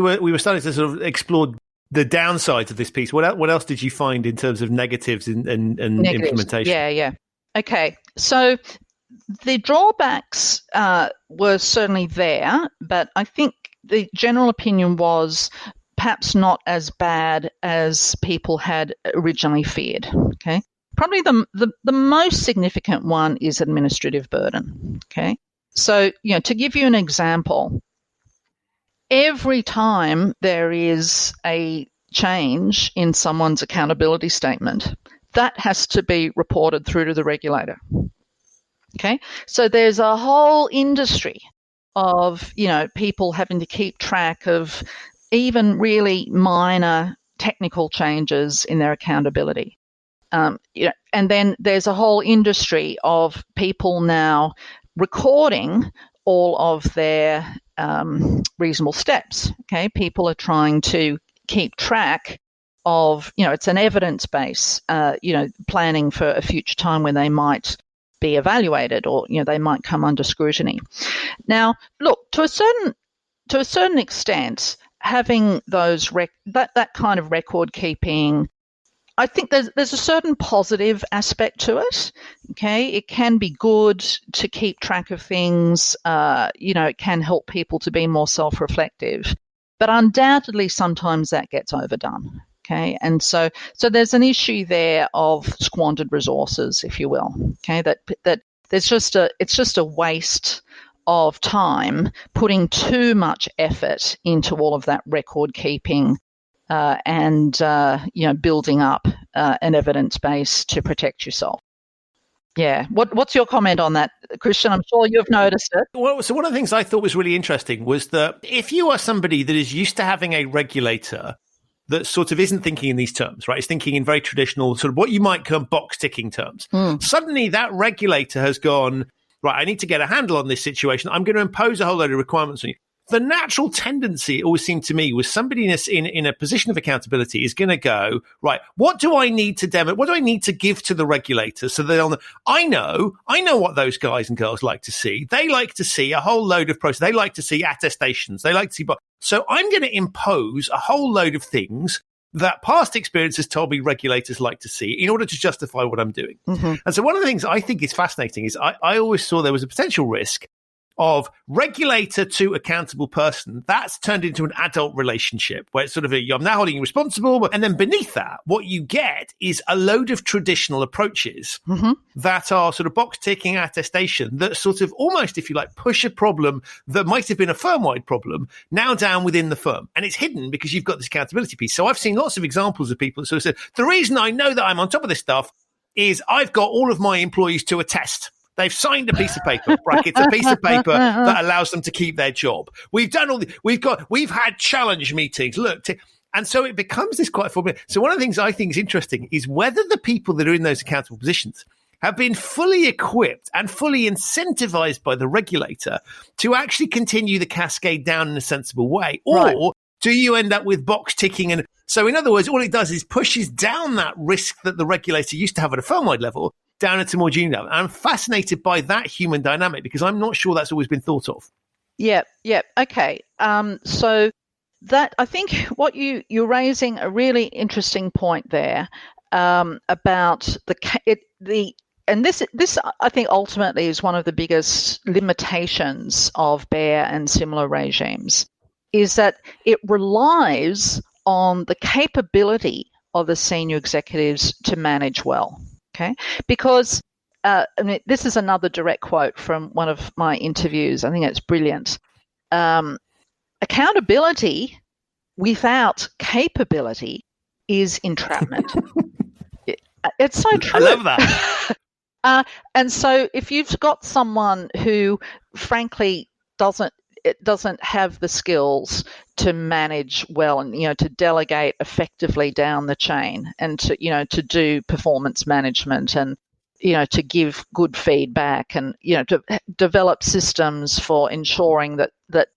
were starting to sort of explore the downsides of this piece. What else did you find in terms of negatives and implementation? Yeah. Okay. So the drawbacks were certainly there, but I think the general opinion was perhaps not as bad as people had originally feared. Okay. Probably the most significant one is administrative burden. Okay. So, to give you an example, every time there is a change in someone's accountability statement, that has to be reported through to the regulator. Okay. So there's a whole industry of, people having to keep track of even really minor technical changes in their accountability. And then there's a whole industry of people now recording all of their reasonable steps. Okay, people are trying to keep track of, it's an evidence base, planning for a future time when they might be evaluated or, they might come under scrutiny. Now, look, to a certain extent, having those that kind of record keeping, I think there's a certain positive aspect to it. Okay, it can be good to keep track of things. It can help people to be more self-reflective. But undoubtedly, sometimes that gets overdone. Okay, and so there's an issue there of squandered resources, if you will. Okay, that it's just a waste of time putting too much effort into all of that record keeping and building up an evidence base to protect yourself. Yeah. What's your comment on that, Christian? I'm sure you've noticed it. Well, so one of the things I thought was really interesting was that if you are somebody that is used to having a regulator that sort of isn't thinking in these terms, right? It's thinking in very traditional sort of what you might call box ticking terms. Suddenly that regulator has gone, right, I need to get a handle on this situation. I'm going to impose a whole load of requirements on you. The natural tendency, it always seemed to me, was somebody in a position of accountability is going to go, right, what do I need to what do I need to give to the regulator so they'll know, I know what those guys and girls like to see. They like to see a whole load of process. They like to see attestations. They like to see, so I'm going to impose a whole load of things that past experience has told me regulators like to see in order to justify what I'm doing. And so one of the things I think is fascinating is I always saw there was a potential risk of regulator to accountable person. That's turned into an adult relationship where it's sort of I'm now holding you responsible. And then beneath that, what you get is a load of traditional approaches that are sort of box ticking attestation that sort of almost, if you like, push a problem that might have been a firm-wide problem now down within the firm. And it's hidden because you've got this accountability piece. So I've seen lots of examples of people that sort of said, the reason I know that I'm on top of this stuff is I've got all of my employees to attest. They've signed a piece of paper, brackets, a piece of paper that allows them to keep their job. We've done we've had challenge meetings. And so it becomes this quite formidable. So one of the things I think is interesting is whether the people that are in those accountable positions have been fully equipped and fully incentivized by the regulator to actually continue the cascade down in a sensible way. Or do you end up with box ticking? And so in other words, all it does is pushes down that risk that the regulator used to have at a firm-wide level down into more junior level. I'm fascinated by that human dynamic because I'm not sure that's always been thought of. Yeah. Okay. So that I think what you're raising a really interesting point there about this I think ultimately is one of the biggest limitations of BEAR and similar regimes is that it relies on the capability of the senior executives to manage well. Okay, because this is another direct quote from one of my interviews. I think it's brilliant. Accountability without capability is entrapment. It's so true. I love that. And so if you've got someone who, frankly, doesn't have the skills to manage well and to delegate effectively down the chain and to do performance management and to give good feedback and to develop systems for ensuring that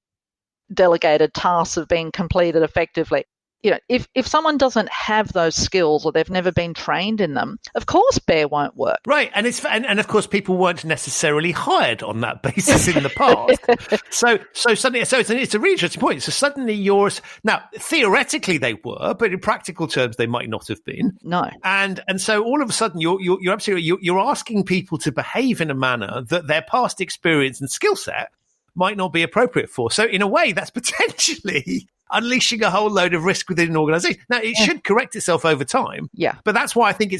delegated tasks have been completed effectively. If someone doesn't have those skills or they've never been trained in them, of course BEAR won't work. Right, and of course people weren't necessarily hired on that basis in the past. so suddenly, it's a really interesting point. So suddenly now theoretically they were, but in practical terms they might not have been. No, and so all of a sudden you're absolutely you're asking people to behave in a manner that their past experience and skill set might not be appropriate for. So in a way, that's potentially unleashing a whole load of risk within an organization. Now, it should correct itself over time. Yeah. But that's why I think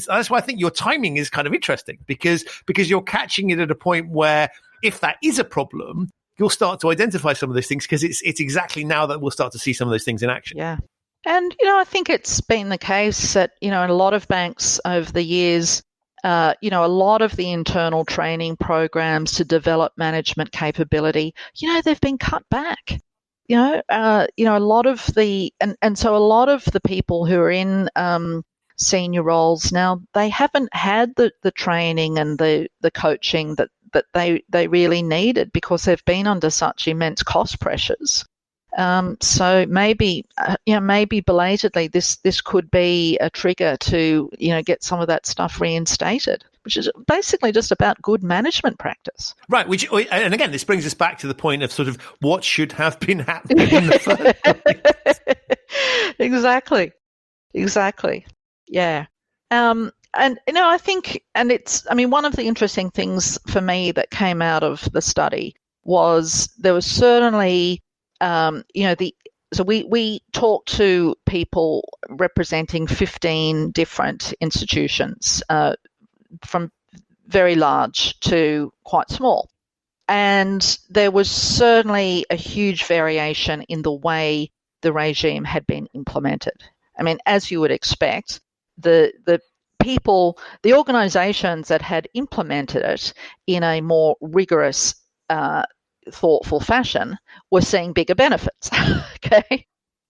your timing is kind of interesting because you're catching it at a point where if that is a problem, you'll start to identify some of those things because it's exactly now that we'll start to see some of those things in action. Yeah. And, I think it's been the case that, in a lot of banks over the years, a lot of the internal training programs to develop management capability, they've been cut back. A lot of the so a lot of the people who are in senior roles now, they haven't had the training and the coaching that they really needed because they've been under such immense cost pressures. So maybe belatedly this could be a trigger to get some of that stuff reinstated, which is basically just about good management practice. Right, and again, this brings us back to the point of sort of what should have been happening in the first place. Exactly. Yeah. And I think, one of the interesting things for me that came out of the study was there was certainly, the so we talked to people representing 15 different institutions, from very large to quite small. And there was certainly a huge variation in the way the regime had been implemented. I mean, as you would expect, the people, the organisations that had implemented it in a more rigorous, thoughtful fashion were seeing bigger benefits. Okay.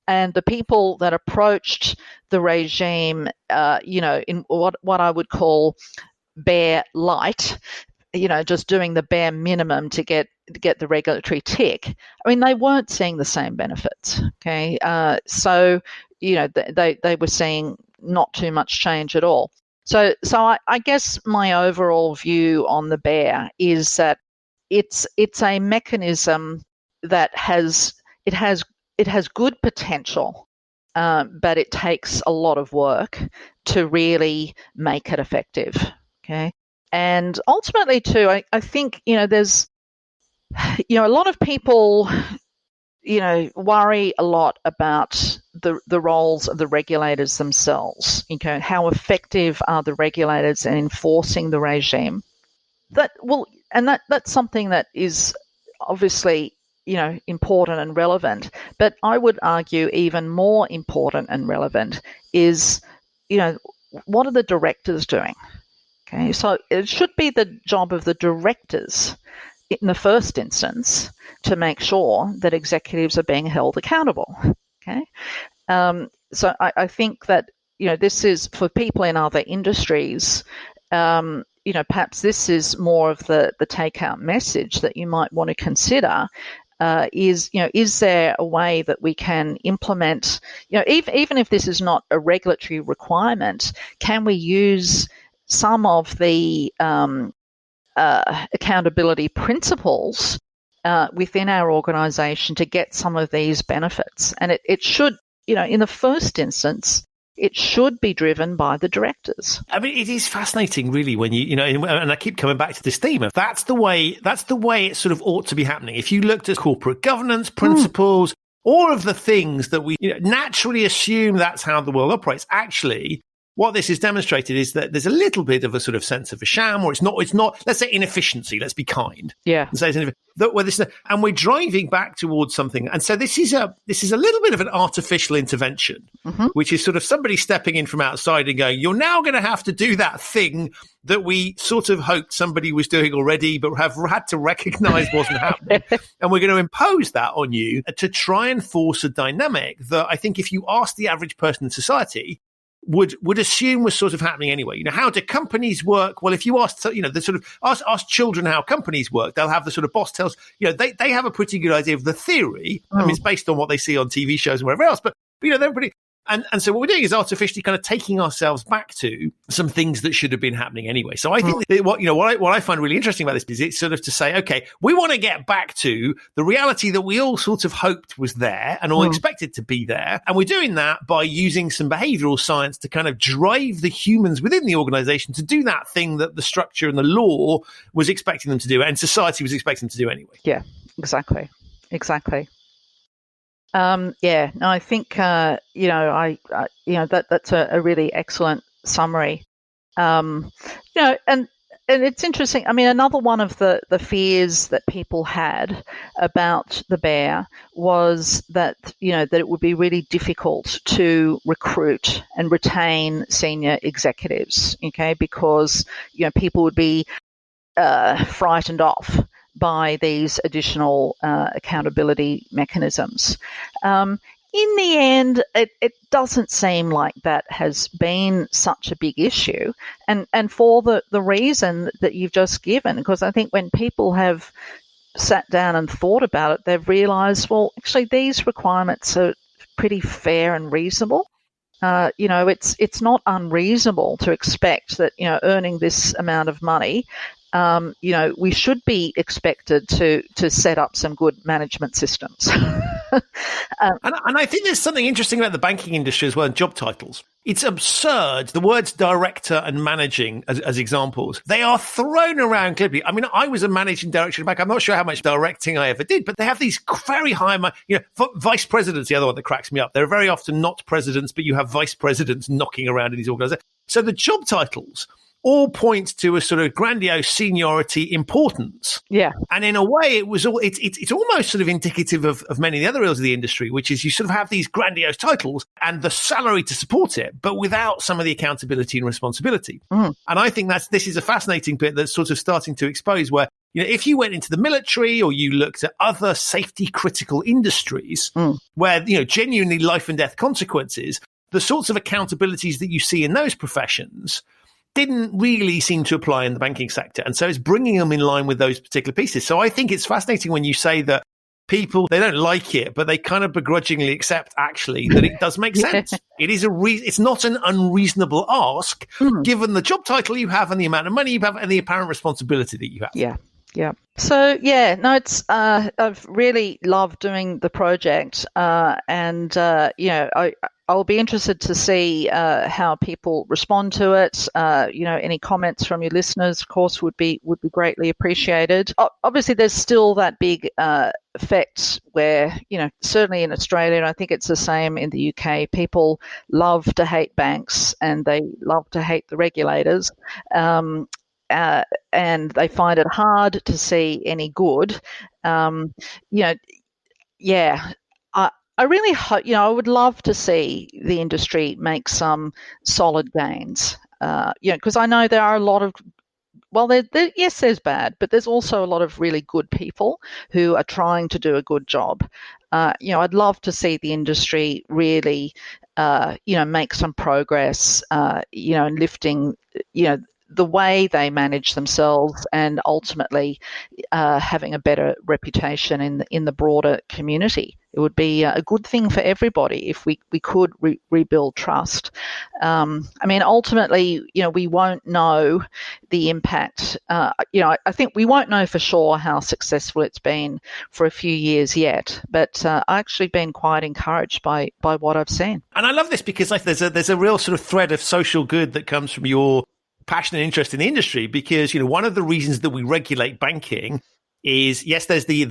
And the people that approached the regime, in what I would call bare light, just doing the bare minimum to get the regulatory tick. I mean, they weren't seeing the same benefits. Okay, so they were seeing not too much change at all. So I guess my overall view on the bear is that it's a mechanism that has good potential, but it takes a lot of work to really make it effective. Okay. And ultimately, too, I think, there's, a lot of people, worry a lot about the roles of the regulators themselves. How effective are the regulators in enforcing the regime? That's something that is obviously, important and relevant. But I would argue even more important and relevant is, what are the directors doing? Okay, so it should be the job of the directors in the first instance to make sure that executives are being held accountable. Okay, so I think that this is for people in other industries. Perhaps this is more of the take-out message that you might want to consider. Is there a way that we can implement? Even if this is not a regulatory requirement, can we use some of the accountability principles within our organisation to get some of these benefits? And it should, in the first instance, it should be driven by the directors. I mean, it is fascinating, really, when and I keep coming back to this theme of that's the way it sort of ought to be happening. If you looked at corporate governance principles, all of the things that we naturally assume that's how the world operates, actually, what this has demonstrated is that there's a little bit of a sort of sense of a sham, or it's not, let's say, inefficiency. Let's be kind. Yeah. And say and we're driving back towards something. And so this is a little bit of an artificial intervention, which is sort of somebody stepping in from outside and going, you're now going to have to do that thing that we sort of hoped somebody was doing already, but have had to recognize wasn't happening. And we're going to impose that on you to try and force a dynamic that I think if you ask the average person in society, would assume was sort of happening anyway. How do companies work? Well, if you ask, the sort of ask children how companies work, they'll have the sort of boss tells, they have a pretty good idea of the theory. I mean, it's based on what they see on TV shows and wherever else, but they're pretty. And so what we're doing is artificially kind of taking ourselves back to some things that should have been happening anyway. So I think that what I find really interesting about this is it's sort of to say, okay, we want to get back to the reality that we all sort of hoped was there and all expected to be there. And we're doing that by using some behavioral science to kind of drive the humans within the organization to do that thing that the structure and the law was expecting them to do and society was expecting them to do anyway. Yeah, exactly. I think that's a really excellent summary. And it's interesting. I mean, another one of the fears that people had about the bear was that that it would be really difficult to recruit and retain senior executives. Okay, because people would be frightened off by these additional accountability mechanisms. In the end, it doesn't seem like that has been such a big issue, and for the reason that you've just given, because I think when people have sat down and thought about it, they've realised, well, actually these requirements are pretty fair and reasonable. It's not unreasonable to expect that earning this amount of money we should be expected to set up some good management systems. And I think there's something interesting about the banking industry as well, and job titles. It's absurd. The words director and managing as examples, they are thrown around glibly. I mean, I was a managing director of a bank. I'm not sure how much directing I ever did, but they have these very high, vice presidents, the other one that cracks me up. They're very often not presidents, but you have vice presidents knocking around in these organizations. So the job titles all point to a sort of grandiose seniority importance. Yeah. And in a way, it's almost sort of indicative of many of the other areas of the industry, which is you sort of have these grandiose titles and the salary to support it, but without some of the accountability and responsibility. And I think this is a fascinating bit that's sort of starting to expose where, if you went into the military or you looked at other safety critical industries where, genuinely life and death consequences, the sorts of accountabilities that you see in those professions didn't really seem to apply in the banking sector. And so it's bringing them in line with those particular pieces. So I think it's fascinating when you say that people, they don't like it, but they kind of begrudgingly accept actually that it does make sense. It is it's not an unreasonable ask given the job title you have and the amount of money you have and the apparent responsibility that you have. Yeah. So it's I've really loved doing the project, and I'll be interested to see how people respond to it. Any comments from your listeners, of course, would be greatly appreciated. Obviously, there's still that big effect where, certainly in Australia, and I think it's the same in the UK, people love to hate banks and they love to hate the regulators. And they find it hard to see any good. I really hope, I would love to see the industry make some solid gains. Because I know there are a lot of, yes, there's bad, but there's also a lot of really good people who are trying to do a good job. I'd love to see the industry really, make some progress, in lifting, the way they manage themselves and ultimately having a better reputation in the broader community. It would be a good thing for everybody if we could rebuild trust. Ultimately, we won't know the impact. I think we won't know for sure how successful it's been for a few years yet, but I've actually been quite encouraged by what I've seen. And I love this because there's a real sort of thread of social good that comes from your passion and interest in the industry, because one of the reasons that we regulate banking is, yes, there's the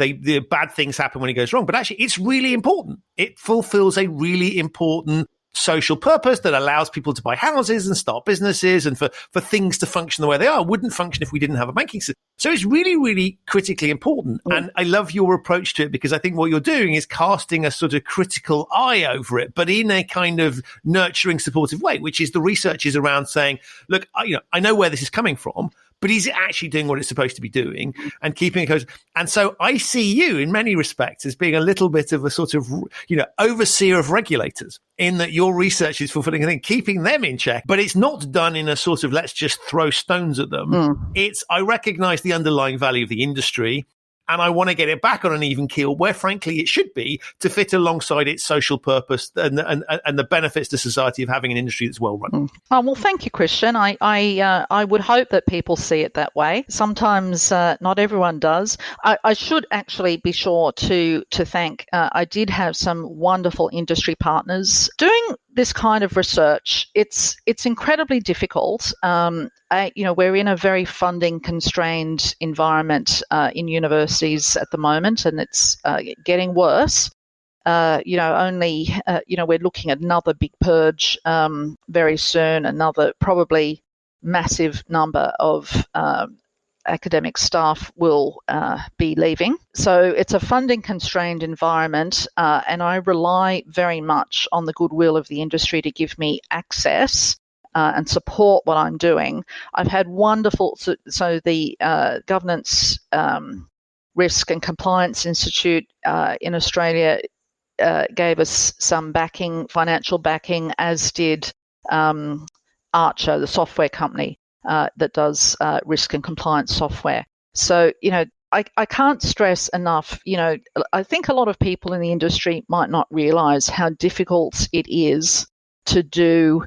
bad things happen when it goes wrong, but actually it's really important. It fulfills a really important social purpose that allows people to buy houses and start businesses and for things to function the way they are. Wouldn't function if we didn't have a banking system. So it's really, really critically important. And I love your approach to it, because I think what you're doing is casting a sort of critical eye over it, but in a kind of nurturing, supportive way, which is the research is around saying, look, I know where this is coming from, but is it actually doing what it's supposed to be doing and keeping it close? And so I see you in many respects as being a little bit of a sort of, overseer of regulators, in that your research is fulfilling a thing, keeping them in check, but it's not done in a sort of let's just throw stones at them. It's, I recognize the underlying value of the industry, and I want to get it back on an even keel where, frankly, it should be to fit alongside its social purpose and the benefits to society of having an industry that's well run. Oh, well, thank you, Christian. I would hope that people see it that way. Sometimes not everyone does. I should actually be sure to thank. I did have some wonderful industry partners doing this kind of research. It's incredibly difficult. We're in a very funding constrained environment in universities at the moment, and it's getting worse. We're looking at another big purge very soon, another probably massive number of academic staff will be leaving. So it's a funding constrained environment, and I rely very much on the goodwill of the industry to give me access and support what I'm doing. I've had wonderful, so the Governance Risk and Compliance Institute in Australia gave us some backing, financial backing, as did Archer, the software company that does risk and compliance software. So, I can't stress enough, I think a lot of people in the industry might not realise how difficult it is to do,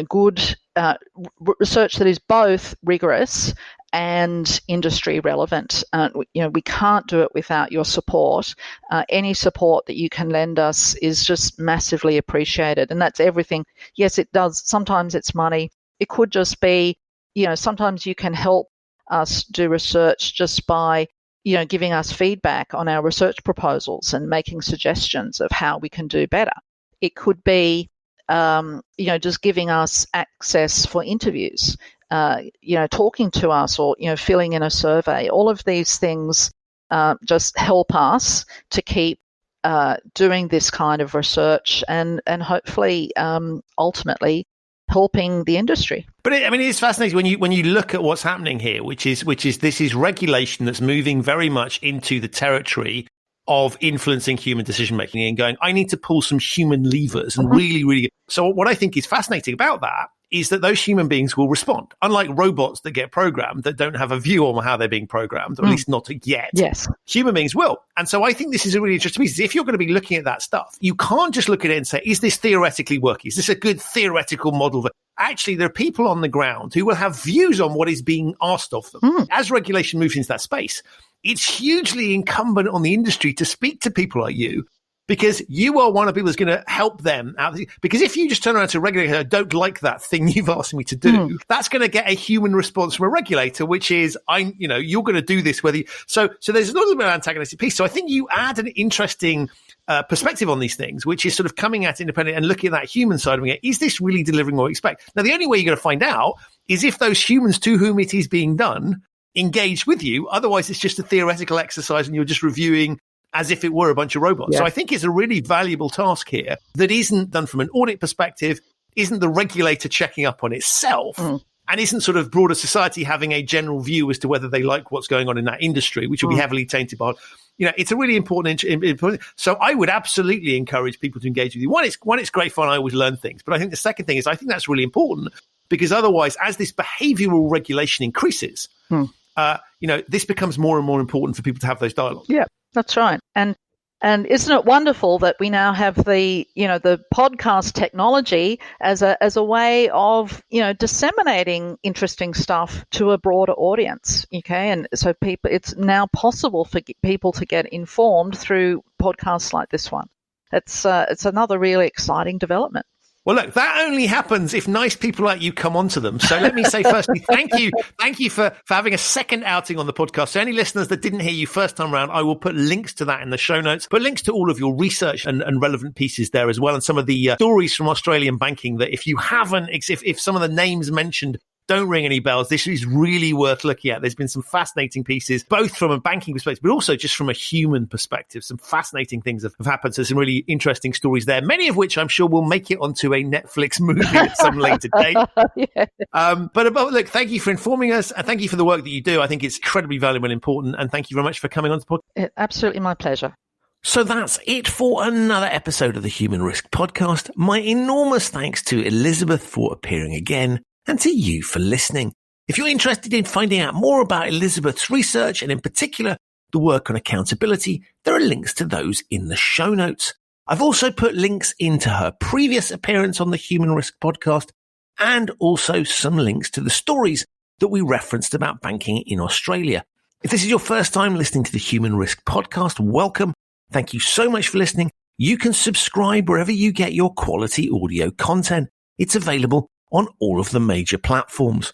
good research that is both rigorous and industry relevant. We can't do it without your support. Any support that you can lend us is just massively appreciated, and that's everything. Yes, it does. Sometimes it's money. It could just be, sometimes you can help us do research just by, giving us feedback on our research proposals and making suggestions of how we can do better. It could be, just giving us access for interviews, talking to us, or, filling in a survey. All of these things just help us to keep doing this kind of research and hopefully ultimately helping the industry. But it's fascinating when you look at what's happening here, which is this is regulation that's moving very much into the territory of influencing human decision making and going, I need to pull some human levers and really. So what I think is fascinating about that is that those human beings will respond, unlike robots that get programmed that don't have a view on how they're being programmed, or at least not yet. Yes. Human beings will. And so I think this is a really interesting piece. If you're going to be looking at that stuff, you can't just look at it and say, is this theoretically working? Is this a good theoretical model? Actually, there are people on the ground who will have views on what is being asked of them. As regulation moves into that space, it's hugely incumbent on the industry to speak to people like you, because you are one of the people that's going to help them out. Because if you just turn around to a regulator, I don't like that thing you've asked me to do, that's going to get a human response from a regulator, which is, you're going to do this whether you, so there's a little bit of antagonistic piece. So I think you add an interesting perspective on these things, which is sort of coming at independent and looking at that human side of it. Is this really delivering what we expect? Now, the only way you're going to find out is if those humans to whom it is being done engage with you. Otherwise, it's just a theoretical exercise and you're just reviewing as if it were a bunch of robots. Yeah. So I think it's a really valuable task here that isn't done from an audit perspective, isn't the regulator checking up on itself, and isn't sort of broader society having a general view as to whether they like what's going on in that industry, which will be heavily tainted by, it's a really important. So I would absolutely encourage people to engage with you. One, it's great fun. I always learn things. But I think the second thing is I think that's really important, because otherwise, as this behavioral regulation increases, this becomes more and more important for people to have those dialogues. Yeah, that's right. And isn't it wonderful that we now have the podcast technology as a way of, disseminating interesting stuff to a broader audience. Okay. And so it's now possible for people to get informed through podcasts like this one. It's another really exciting development. Well, look, that only happens if nice people like you come onto them. So let me say firstly, thank you for having a second outing on the podcast. So any listeners that didn't hear you first time around, I will put links to that in the show notes, put links to all of your research and relevant pieces there as well. And some of the stories from Australian banking that if you haven't, if some of the names mentioned don't ring any bells, this is really worth looking at. There's been some fascinating pieces, both from a banking perspective, but also just from a human perspective. Some fascinating things have happened. So some really interesting stories there, many of which I'm sure will make it onto a Netflix movie at some later date. But look, thank you for informing us, and thank you for the work that you do. I think it's incredibly valuable and important. And thank you very much for coming on the podcast. Absolutely my pleasure. So that's it for another episode of the Human Risk Podcast. My enormous thanks to Elizabeth for appearing again, and to you for listening. If you're interested in finding out more about Elizabeth's research, and in particular the work on accountability, there are links to those in the show notes. I've also put links into her previous appearance on the Human Risk Podcast, and also some links to the stories that we referenced about banking in Australia. If this is your first time listening to the Human Risk Podcast, welcome. Thank you so much for listening. You can subscribe wherever you get your quality audio content. It's available on all of the major platforms.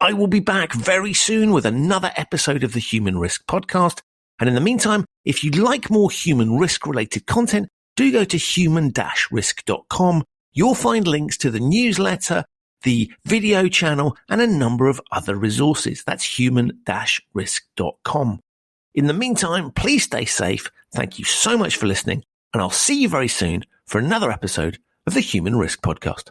I will be back very soon with another episode of the Human Risk Podcast. And in the meantime, if you'd like more human risk related content, do go to human-risk.com. You'll find links to the newsletter, the video channel, and a number of other resources. That's human-risk.com. In the meantime, please stay safe. Thank you so much for listening, and I'll see you very soon for another episode of the Human Risk Podcast.